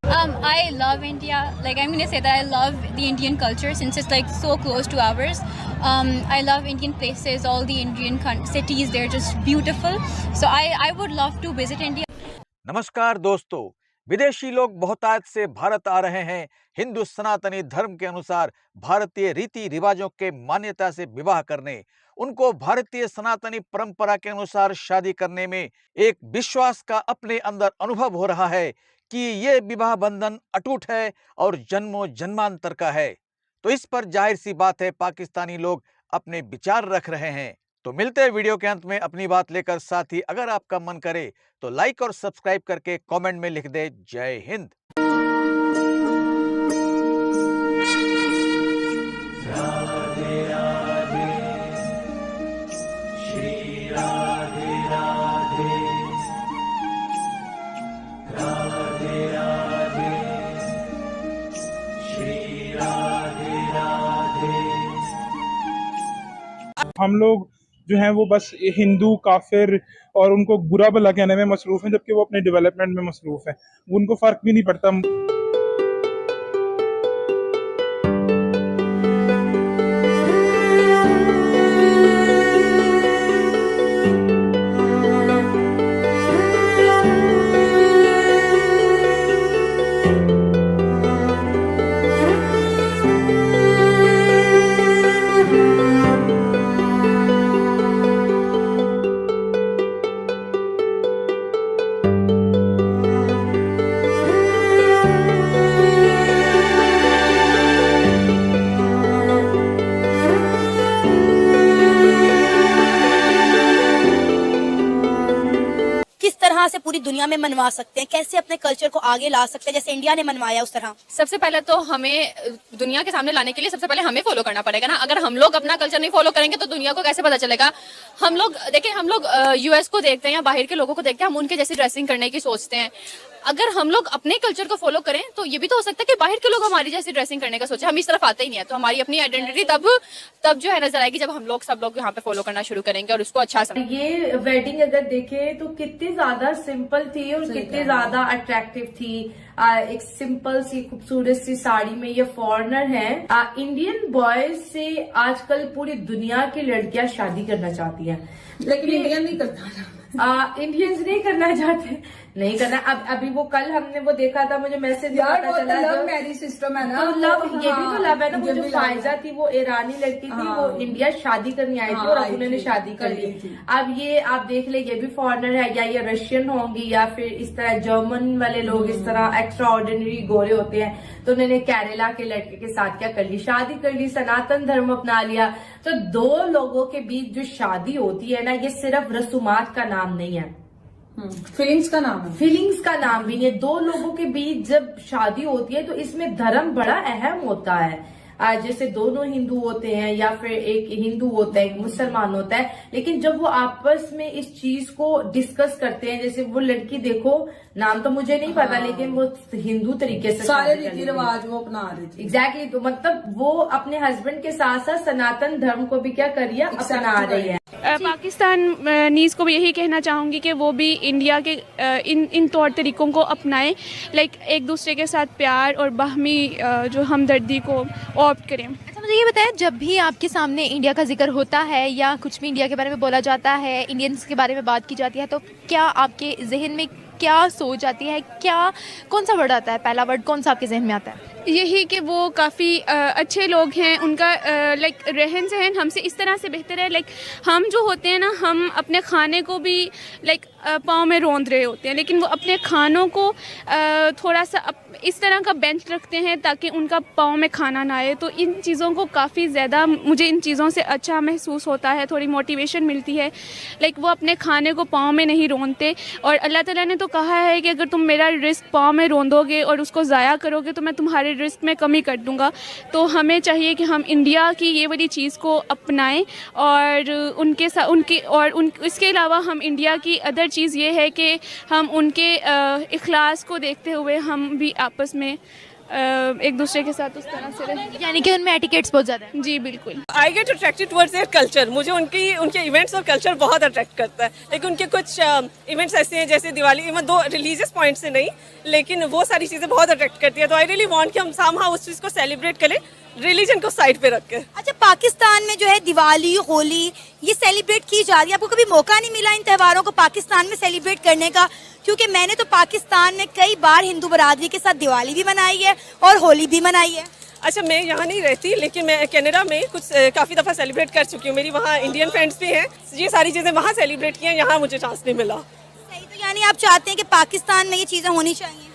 I love India. Like I'm gonna say that I love the Indian culture since it's like so close to ours. I love Indian places, all the Indian cities. They're just beautiful. So I would love to visit India. नमस्कार दोस्तों, विदेशी लोग बहुतायत से भारत आ रहे हैं। हिंदू सनातनी धर्म के अनुसार भारतीय रीति रिवाजों के मान्यता से विवाह करने, उनको भारतीय सनातनी परंपरा के अनुसार शादी करने में एक विश्वास का अपने अंदर अनुभव हो रहा है कि ये विवाह बंधन अटूट है और जन्मों जन्मांतर का है। तो इस पर जाहिर सी बात है पाकिस्तानी लोग अपने विचार रख रहे हैं। तो मिलते हैं वीडियो के अंत में अपनी बात लेकर। साथ ही अगर आपका मन करे तो लाइक और सब्सक्राइब करके कमेंट में लिख दे जय हिंद। राधे राधे श्री राधे राधे राधे राधे श्री राधे राधे। हम लोग जो हैं वो बस हिंदू काफिर और उनको बुरा भला कहने में मसरूफ हैं, जबकि वो अपने डेवलपमेंट में मसरूफ हैं। उनको फर्क भी नहीं पड़ता। से पूरी दुनिया में मनवा सकते हैं, कैसे अपने कल्चर को आगे ला सकते हैं जैसे इंडिया ने मनवाया उस तरह। सबसे पहले तो हमें दुनिया के सामने लाने के लिए सबसे पहले हमें फॉलो करना पड़ेगा ना। अगर हम लोग अपना कल्चर नहीं फॉलो करेंगे तो दुनिया को कैसे पता चलेगा। हम लोग देखिए, हम लोग यूएस को देखते हैं या बाहर के लोगों को देखते हैं, हम उनके जैसी ड्रेसिंग करने की सोचते हैं। अगर हम लोग अपने कल्चर को फॉलो करें तो ये भी तो हो सकता है कि बाहर के लोग हमारी जैसी ड्रेसिंग करने का सोचे। हम इस तरफ आते ही नहीं है, तो हमारी अपनी आइडेंटिटी तब जो है नजर आएगी जब हम लोग सब लोग यहाँ पे फॉलो करना शुरू करेंगे और उसको अच्छा समझ। ये वेडिंग अगर देखें तो कितनी ज्यादा सिंपल थी और कितनी ज्यादा अट्रैक्टिव थी। एक सिंपल सी खूबसूरत सी साड़ी में ये फॉरेनर है। इंडियन बॉयज से आजकल पूरी दुनिया की लड़कियां शादी करना चाहती हैं, लेकिन इंडियन नहीं करता। इंडियंस नहीं करना चाहते, नहीं करना। अब अभी वो कल हमने वो देखा था, मुझे मैसेज यार वो चला लव मैरिज सिस्टम है ना, तो लव ये भी तो लव है ना। वो जो फायजा थी वो ईरानी लड़की थी, वो इंडिया शादी करने आई थी और अब उन्होंने शादी कर ली। अब ये आप देख ले, ये भी फॉरेनर है, या ये रशियन होंगी या फिर इस तरह जर्मन वाले लोग इस तरह एक्स्ट्रा ऑर्डिनरी गोरे होते हैं। तो उन्होंने केरला के लड़के के साथ क्या कर ली, शादी कर ली, सनातन धर्म अपना लिया। तो दो लोगों के बीच जो शादी होती है ना, ये सिर्फ रसूमात का नाम नहीं है, फीलिंग्स का नाम है। फीलिंग्स का नाम भी नहीं है। दो लोगों के बीच जब शादी होती है तो इसमें धर्म बड़ा अहम होता है। जैसे दोनों हिंदू होते हैं या फिर एक हिंदू होता है एक मुसलमान होता है, लेकिन जब वो आपस में इस चीज को डिस्कस करते हैं, जैसे वो लड़की देखो, नाम तो मुझे नहीं पता, लेकिन वो हिंदू तरीके से सारे रीति रिवाज वो अपना रही थी। एग्जैक्टली। तो मतलब वो अपने हस्बैंड के साथ साथ सनातन धर्म को भी क्या कर रही है, अपना रही है। पाकिस्तान नीज़ को भी यही कहना चाहूँगी कि वो भी इंडिया के इन तौर तरीकों को अपनाएं, लाइक एक दूसरे के साथ प्यार और बाहमी जो हमदर्दी को ऑप्ट करें। अच्छा, मुझे ये बताएं, जब भी आपके सामने इंडिया का जिक्र होता है या कुछ भी इंडिया के बारे में बोला जाता है, इंडियंस के बारे में बात की जाती है, तो क्या आपके जहन में क्या सोच आती है, क्या कौन सा वर्ड आता है, पहला वर्ड कौन सा आपके जहन में आता है? यही कि वो काफ़ी अच्छे लोग हैं, उनका लाइक रहन सहन हमसे इस तरह से बेहतर है। लाइक हम जो होते हैं ना, हम अपने खाने को भी लाइक पाँव में रोंद रहे होते हैं, लेकिन वो अपने खानों को थोड़ा सा इस तरह का बेंच रखते हैं ताकि उनका पाँव में खाना ना आए। तो इन चीज़ों को काफ़ी ज़्यादा मुझे इन चीज़ों से अच्छा महसूस होता है, थोड़ी मोटिवेशन मिलती है। लाइक वो अपने खाने को पाँव में नहीं रोंदते, और अल्लाह ताला ने तो कहा है कि अगर तुम मेरा रिस्क पाँव में रोंदोगे और उसको ज़ाया करोगे तो मैं तुम्हारे रिस्क में कमी कर दूंगा। तो हमें चाहिए कि हम इंडिया की ये वाली चीज़ को अपनाएं, और उनके साथ इसके अलावा हम इंडिया की अदर चीज़ ये है कि हम उनके इखलास को देखते हुए हम भी आपस में एक दूसरे के साथ उस तरह से रहे। यानी कि उनमें एटिकेट्स बहुत ज़्यादा है। जी बिल्कुल। I get attracted towards their culture. मुझे उनके इवेंट्स और कल्चर बहुत अट्रैक्ट करता है। लेकिन उनके कुछ इवेंट्स ऐसे हैं जैसे Diwali, even though religious point से नहीं, लेकिन वो सारी चीज़ें बहुत अट्रैक्ट करती है। तो आई रियली वांट कि हम समहाउ उस चीज़ को सेलिब्रेट करें, रिलीजन को साइड पे रख के। अच्छा, पाकिस्तान में जो है दिवाली, होली ये सेलिब्रेट की जा रही है, आपको कभी मौका नहीं मिला इन त्योहारों को पाकिस्तान में सेलिब्रेट करने का? क्योंकि मैंने तो पाकिस्तान में कई बार हिंदू बरादरी के साथ दिवाली भी मनाई है और होली भी मनाई है। अच्छा, मैं यहाँ नहीं रहती, लेकिन मैं कनाडा में कुछ काफ़ी दफ़ा सेलिब्रेट कर चुकी हूँ। मेरी वहाँ इंडियन फ्रेंड्स भी हैं, ये सारी चीज़ें वहाँ सेलिब्रेट की हैं, यहाँ मुझे चांस नहीं मिला। सही, तो यानी आप चाहते हैं कि पाकिस्तान में ये चीज़ें होनी चाहिए?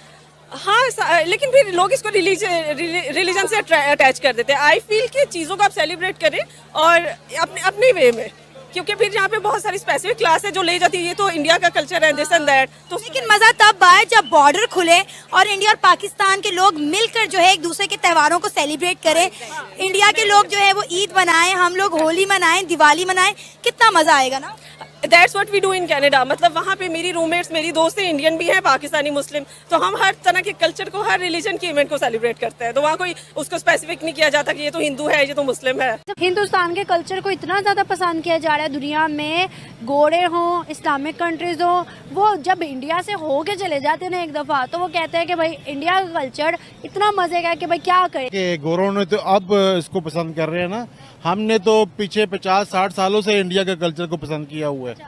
हाँ, लेकिन फिर लोग इसको रिलीजन से अटैच कर देते हैं। आई फील कि चीज़ों को आप सेलिब्रेट करें और अपने वे में, क्योंकि फिर यहाँ पे बहुत सारी स्पेसिफिक क्लास है जो ले जाती है, ये तो इंडिया का कल्चर है, दिस एंड दैट। तो लेकिन मजा तब आए जब बॉर्डर खुले और इंडिया और पाकिस्तान के लोग मिलकर जो है एक दूसरे के त्योहारों को सेलिब्रेट करें। इंडिया के लोग जो है वो ईद मनाएं, हम लोग होली मनाएं, दिवाली मनाएं, कितना मजा आएगा ना। That's what we do in Canada. मतलब वहाँ पे मेरी रूममेट्स, मेरी दोस्त इंडियन भी हैं, पाकिस्तानी, मुस्लिम, तो हम हर तरह के कल्चर को, हर रिलीजन के इवेंट को सेलिब्रेट करते हैं। तो वहाँ कोई उसको स्पेसिफिक नहीं किया जाता कि ये तो हिंदू है, ये तो मुस्लिम है। हिंदुस्तान के कल्चर को इतना ज़्यादा पसंद किया जा रहा है दुनिया में, गोरे हों, इस्लामिक कंट्रीज हों, वो जब इंडिया से हो के चले जाते हैं ना एक दफ़ा, तो वो कहते हैं कि भाई इंडिया का कल्चर इतना मज़े का है कि भाई क्या करें। कि गोरों ने तो अब इसको पसंद कर रहे हैं ना, हमने तो पीछे 50-60 सालों से इंडिया के कल्चर को पसंद किया हुआ है।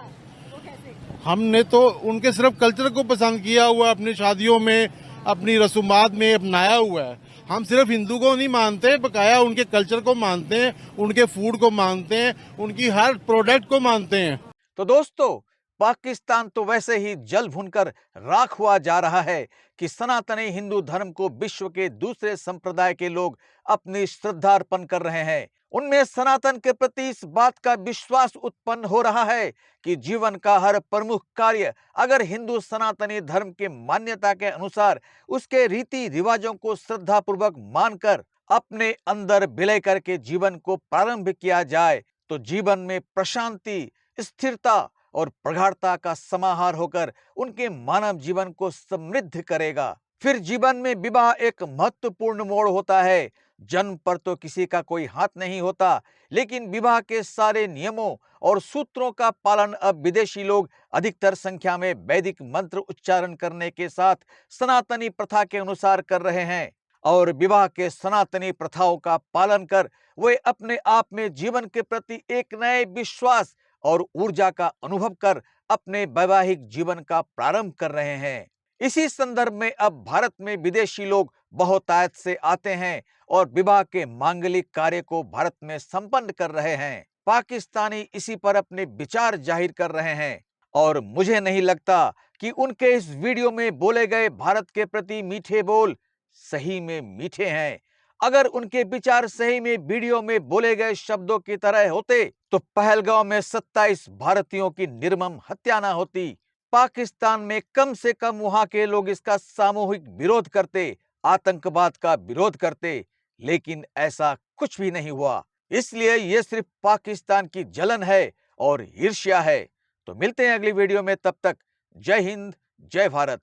हमने तो उनके सिर्फ कल्चर को पसंद किया हुआ है, अपनी शादियों में, अपनी रसूमात में अपनाया हुआ है। हम सिर्फ हिंदू को नहीं मानते, बकाया उनके कल्चर को मानते हैं, उनके फूड को मानते हैं, उनकी हर प्रोडक्ट को मानते हैं। तो दोस्तों, पाकिस्तान तो वैसे ही जल भुनकर राख हुआ जा रहा है कि सनातनी हिंदू धर्म को विश्व के दूसरे संप्रदाय के लोग अपनी श्रद्धा अर्पण कर रहे हैं। उनमें सनातन के प्रति इस बात का विश्वास उत्पन्न हो रहा है कि जीवन का हर प्रमुख कार्य अगर हिंदू सनातनी धर्म के मान्यता के अनुसार उसके रीति रिवाजों को श्रद्धापूर्वक मानकर अपने अंदर विलय करके जीवन को प्रारंभ किया जाए तो जीवन में प्रशांति, स्थिरता और प्रगाढ़ता का समाहार होकर उनके मानव जीवन को समृद्ध करेगा। फिर जीवन में विवाह एक महत्वपूर्ण मोड़ होता है। जन्म पर तो किसी का कोई हाथ नहीं होता, लेकिन विवाह के सारे नियमों और सूत्रों का पालन अब विदेशी लोग अधिकतर संख्या में वैदिक मंत्र उच्चारण करने के साथ सनातनी प्रथा के अनुसार कर रहे हैं। और विवाह के सनातनी प्रथाओं का पालन कर वे अपने आप में जीवन के प्रति एक नए विश्वास और ऊर्जा का अनुभव कर अपने वैवाहिक जीवन का प्रारंभ कर रहे हैं। इसी संदर्भ में अब भारत में विदेशी लोग बहुतायत से आते हैं और विवाह के मांगलिक कार्य को भारत में संपन्न कर रहे हैं। पाकिस्तानी इसी पर अपने विचार जाहिर कर रहे हैं और मुझे नहीं लगता कि उनके इस वीडियो में बोले गए भारत के प्रति मीठे बोल सही में मीठे हैं। अगर उनके विचार सही में वीडियो में बोले गए शब्दों की तरह होते तो पहलगांव में 27 भारतीयों की निर्मम हत्या न होती। पाकिस्तान में कम से कम वहां के लोग इसका सामूहिक विरोध करते, आतंकवाद का विरोध करते, लेकिन ऐसा कुछ भी नहीं हुआ। इसलिए ये सिर्फ पाकिस्तान की जलन है और ईर्ष्या है। तो मिलते हैं अगली वीडियो में, तब तक जय हिंद, जय भारत।